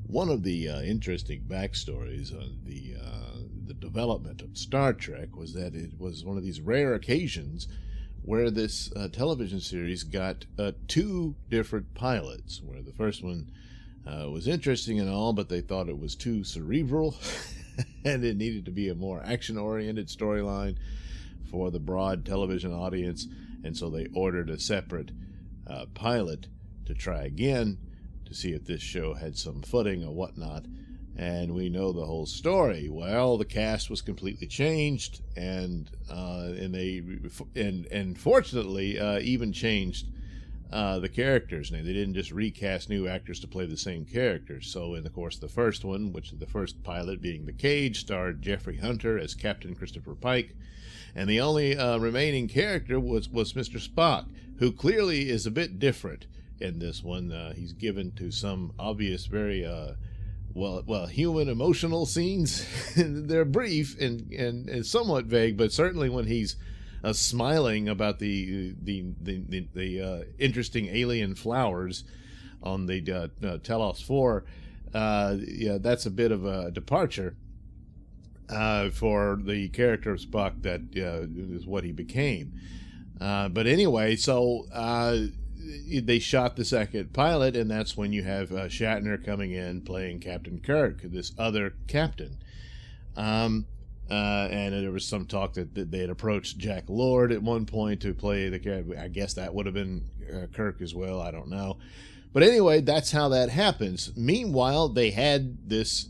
One of the interesting backstories on the development of Star Trek was that it was one of these rare occasions where this television series got two different pilots, where the first one was interesting and all, but they thought it was too cerebral and it needed to be a more action-oriented storyline for the broad television audience, and so they ordered a separate pilot to try again to see if this show had some footing or whatnot. And we know the whole story. Well, the cast was completely changed, and fortunately even changed the characters. Now, they didn't just recast new actors to play the same characters. So, in the course, the first one, which is the first pilot being The Cage, starred Jeffrey Hunter as Captain Christopher Pike. And the only remaining character was Mr. Spock, who clearly is a bit different in this one. He's given to some obvious, very human emotional scenes. They're brief and somewhat vague, but certainly when he's smiling about the interesting alien flowers on the Telos 4, that's a bit of a departure for the character of Spock that is what he became. But anyway, so they shot the second pilot, and that's when you have Shatner coming in playing Captain Kirk, this other captain. And there was some talk that they had approached Jack Lord at one point to play the character. I guess that would have been Kirk as well. I don't know. But anyway, that's how that happens. Meanwhile, they had this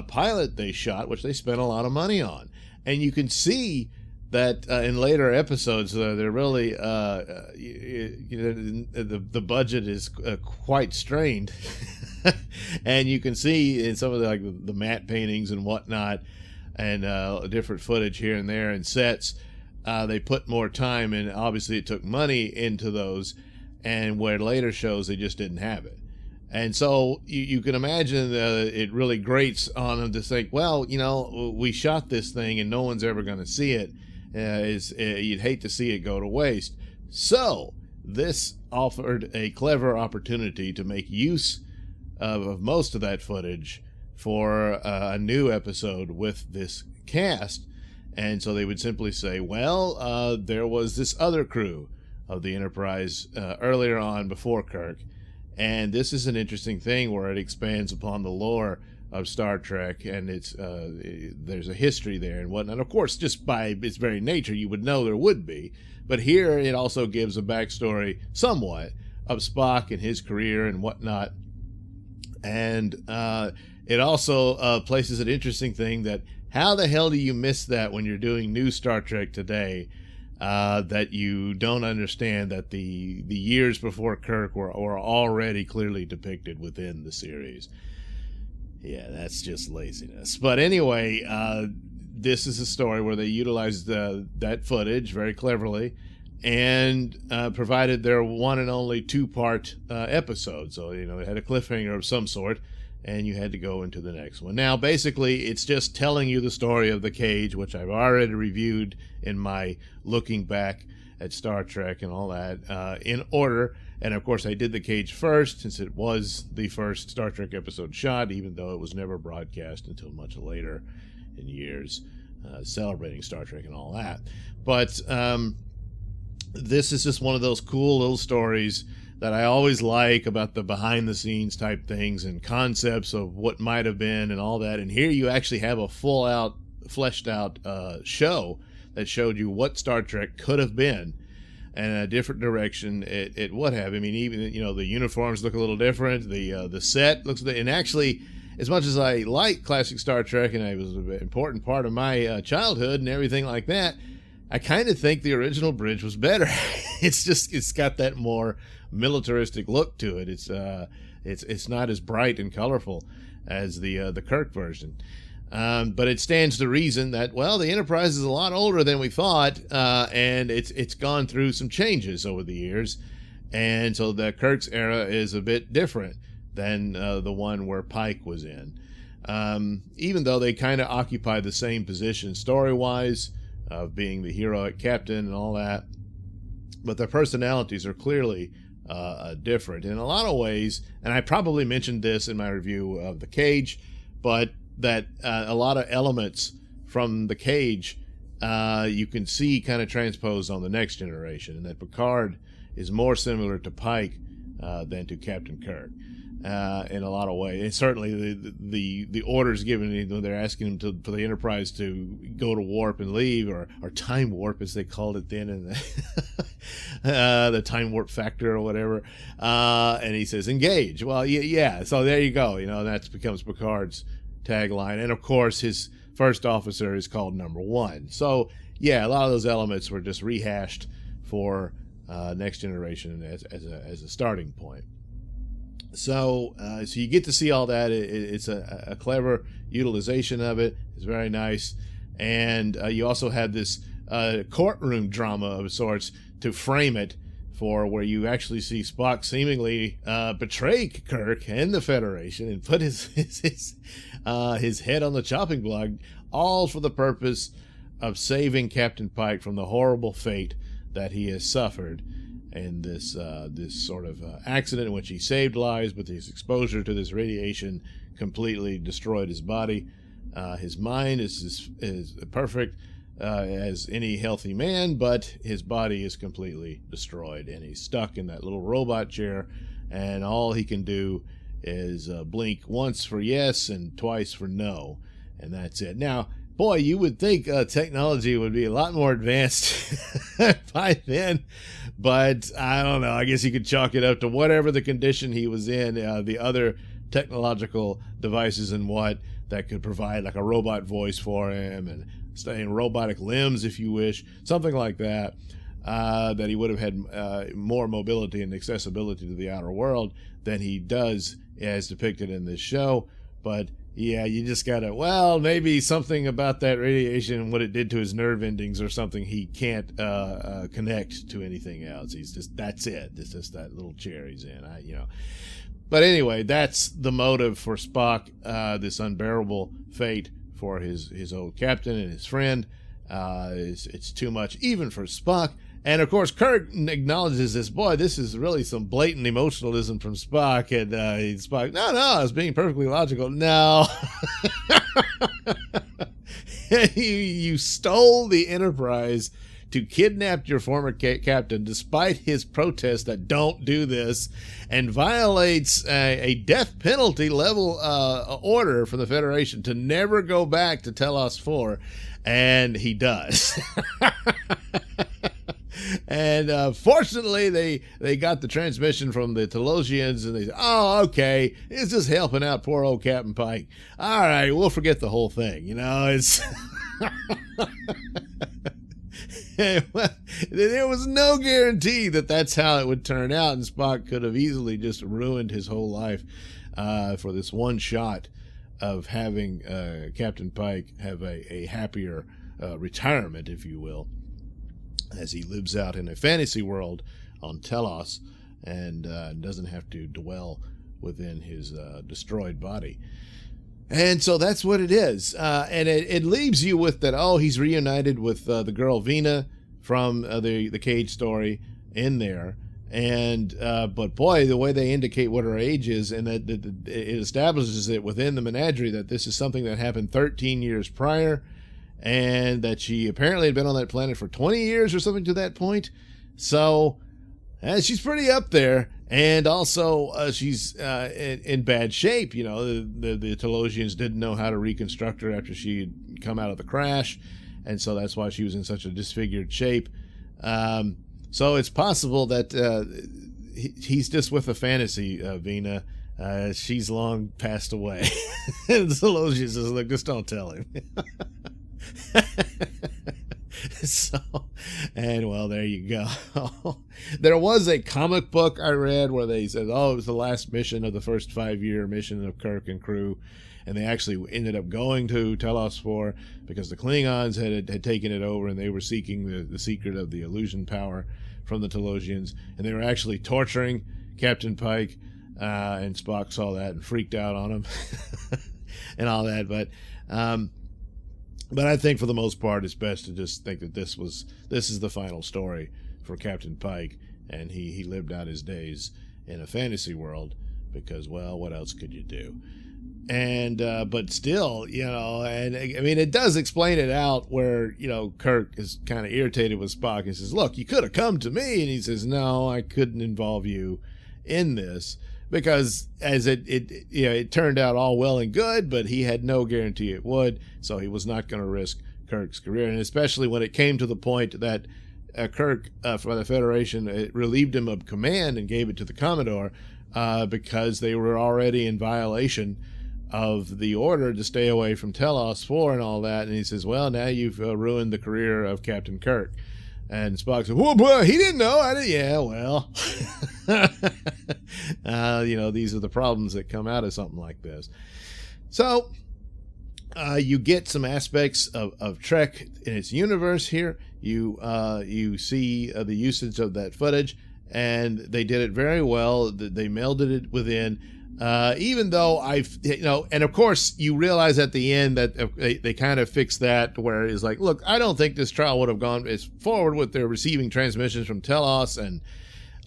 pilot they shot, which they spent a lot of money on. And you can see that in later episodes, they're really, the budget is quite strained. And you can see in some of the matte paintings and whatnot, and different footage here and there and sets, they put more time, and obviously it took money into those, and where later shows they just didn't have it. And so you can imagine it really grates on them to think, well, we shot this thing and no one's ever going to see it. You'd hate to see it go to waste. So this offered a clever opportunity to make use of most of that footage for a new episode with this cast. And so they would simply say, well, there was this other crew of the Enterprise earlier on before Kirk, and this is an interesting thing where it expands upon the lore of Star Trek, and there's a history there and whatnot. Of course, just by its very nature, you would know there would be, but here it also gives a backstory somewhat of Spock and his career and whatnot. And it also places an interesting thing that how the hell do you miss that when you're doing new Star Trek today, that you don't understand that the years before Kirk were already clearly depicted within the series. Yeah, that's just laziness. But anyway, this is a story where they utilized that footage very cleverly and provided their one and only two-part episode. So, they had a cliffhanger of some sort, and you had to go into the next one. Now, basically, it's just telling you the story of The Cage, which I've already reviewed in my looking back at Star Trek and all that, in order. And, of course, I did The Cage first, since it was the first Star Trek episode shot, even though it was never broadcast until much later in years, celebrating Star Trek and all that. But this is just one of those cool little stories that I always like about the behind-the-scenes type things and concepts of what might have been and all that. And here you actually have a full-out, fleshed-out show that showed you what Star Trek could have been and a different direction it would have. I mean, even, the uniforms look a little different. The set looks... And actually, as much as I like classic Star Trek, and it was an important part of my childhood and everything like that, I kind of think the original bridge was better. It's got that more militaristic look to it. It's not as bright and colorful as the Kirk version. But it stands to reason that, well, the Enterprise is a lot older than we thought, and it's gone through some changes over the years, and so the Kirk's era is a bit different than the one where Pike was in. Even though they kind of occupy the same position story-wise, of being the heroic captain and all that, but their personalities are clearly different in a lot of ways. And I probably mentioned this in my review of The Cage, but that a lot of elements from The Cage you can see kind of transposed on the Next Generation, and that Picard is more similar to Pike than to Captain Kirk in a lot of ways. And certainly the orders given when they're asking him for the Enterprise to go to warp and leave, or time warp as they called it then, and the time warp factor or whatever, and he says engage. Well, yeah. So there you go. That becomes Picard's tagline, and of course his first officer is called Number One. So yeah, a lot of those elements were just rehashed for Next Generation as a starting point. So you get to see all that. It's a clever utilization of it. It's very nice. And you also had this courtroom drama of sorts to frame it, for where you actually see Spock seemingly betray Kirk and the Federation and put his head on the chopping block, all for the purpose of saving Captain Pike from the horrible fate that he has suffered in this sort of accident in which he saved lives, but his exposure to this radiation completely destroyed his body. His mind is perfect as any healthy man, but his body is completely destroyed, and he's stuck in that little robot chair, and all he can do is blink once for yes and twice for no, and that's it. Now, boy, you would think technology would be a lot more advanced by then, but I don't know. I guess you could chalk it up to whatever the condition he was in, the other technological devices and what that could provide, like a robot voice for him and staying robotic limbs, if you wish, something like that, that he would have had more mobility and accessibility to the outer world than he does as depicted in this show. But yeah, you just gotta, maybe something about that radiation and what it did to his nerve endings or something, he can't connect to anything else. He's just, that's it. It's just that little chair he's in, But anyway, that's the motive for Spock, this unbearable fate for his old captain and his friend. It's too much even for Spock. And of course, Kirk acknowledges this. Boy, this is really some blatant emotionalism from Spock. And Spock, no, I was being perfectly logical. No. You stole the Enterprise to kidnap your former captain despite his protest that don't do this, and violates a death penalty level order from the Federation to never go back to Telos 4, and he does. And fortunately, they got the transmission from the Telosians, and they said, oh, okay, it's just helping out poor old Captain Pike. All right, we'll forget the whole thing. It's... There was no guarantee that that's how it would turn out, and Spock could have easily just ruined his whole life for this one shot of having Captain Pike have a happier retirement, if you will, as he lives out in a fantasy world on Telos and doesn't have to dwell within his destroyed body. And so that's what it is. And it leaves you with that, he's reunited with the girl Vina from the Cage story in there. And but boy, the way they indicate what her age is, and that it establishes it within the Menagerie that this is something that happened 13 years prior, and that she apparently had been on that planet for 20 years or something to that point. So she's pretty up there. And also, she's in bad shape. The Telosians didn't know how to reconstruct her after she had come out of the crash, and so that's why she was in such a disfigured shape. So it's possible that he's just with a fantasy, Vina. She's long passed away. And the Telosians says, look, just don't tell him. So, and well, there you go. There was a comic book I read where they said, it was the last mission of the first 5-year mission of Kirk and crew, and they actually ended up going to Telos 4 because the Klingons had taken it over, and they were seeking the secret of the illusion power from the Telosians, and they were actually torturing Captain Pike, and Spock saw that and freaked out on him and all that. But I think for the most part, it's best to just think that this is the final story for Captain Pike, and he lived out his days in a fantasy world because, well, what else could you do? And but still, and I mean, it does explain it out where, Kirk is kind of irritated with Spock. He says, look, you could have come to me. And he says, no, I couldn't involve you in this, because as it turned out all well and good, but he had no guarantee it would. So he was not going to risk Kirk's career. And especially when it came to the point that Kirk, for the Federation, relieved him of command and gave it to the Commodore, because they were already in violation of the order to stay away from Telos 4 and all that. And he says, well, now you've ruined the career of Captain Kirk. And Spock said, whoa, boy, he didn't know. I didn't. Yeah, well, these are the problems that come out of something like this. So you get some aspects of Trek in its universe here. You see the usage of that footage, and they did it very well. They melded it within. Even though and of course you realize at the end that they kind of fixed that, where it's like, look, I don't think this trial would have gone as forward with their receiving transmissions from Telos and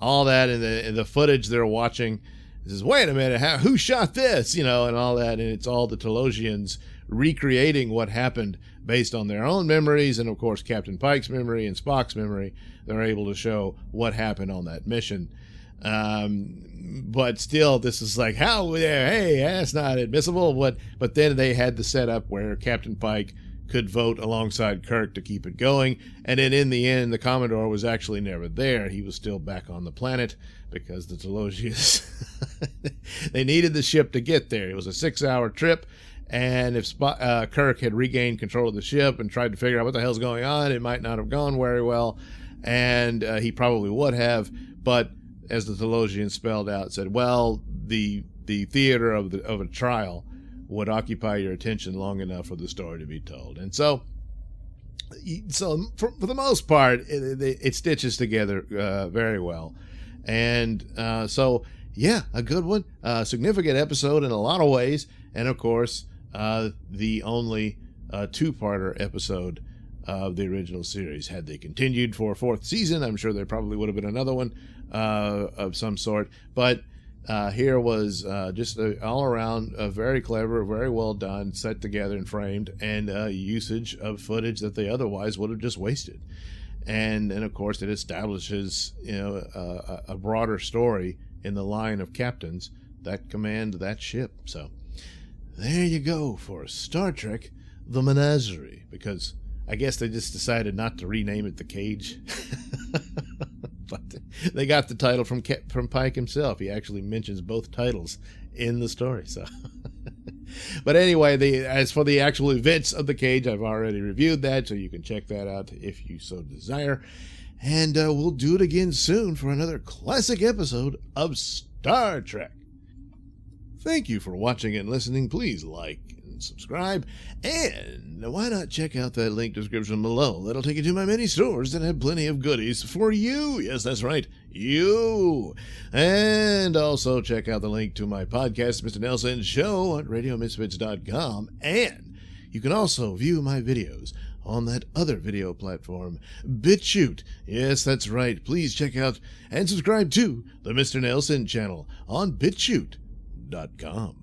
all that, and the footage they're watching. It says, wait a minute, who shot this? And all that, and it's all the Telosians recreating what happened based on their own memories, and of course Captain Pike's memory and Spock's memory. They're able to show what happened on that mission. But still, this is like, hey, that's not admissible. But then they had the setup where Captain Pike could vote alongside Kirk to keep it going. And then in the end, the Commodore was actually never there. He was still back on the planet because the Telosians, they needed the ship to get there. It was a 6-hour trip. And if Kirk had regained control of the ship and tried to figure out what the hell's going on, it might not have gone very well. And he probably would have. But as the Telosians spelled out, said, well, the theater of a trial would occupy your attention long enough for the story to be told. And so for the most part, it stitches together very well. And so, yeah, a good one, significant episode in a lot of ways. And of course, the only two-parter episode of the original series. Had they continued for a 4th season, I'm sure there probably would have been another one of some sort. But here was just all around very clever, very well done, set together and framed, and usage of footage that they otherwise would have just wasted. And of course, it establishes a broader story in the line of captains that command that ship. So there you go for Star Trek: The Menagerie, because I guess they just decided not to rename it The Cage. But they got the title from Pike himself. He actually mentions both titles in the story. So, but anyway, as for the actual events of The Cage, I've already reviewed that, so you can check that out if you so desire. And we'll do it again soon for another classic episode of Star Trek. Thank you for watching and listening. Please like and subscribe. And why not check out that link description below? That'll take you to my many stores that have plenty of goodies for you. Yes, that's right, you. And also check out the link to my podcast, Mr Nailsin Show, at RadioMisfits.com. And you can also view my videos on that other video platform, BitChute. Yes, that's right. Please check out and subscribe to the Mr Nailsin channel on BitChute.com.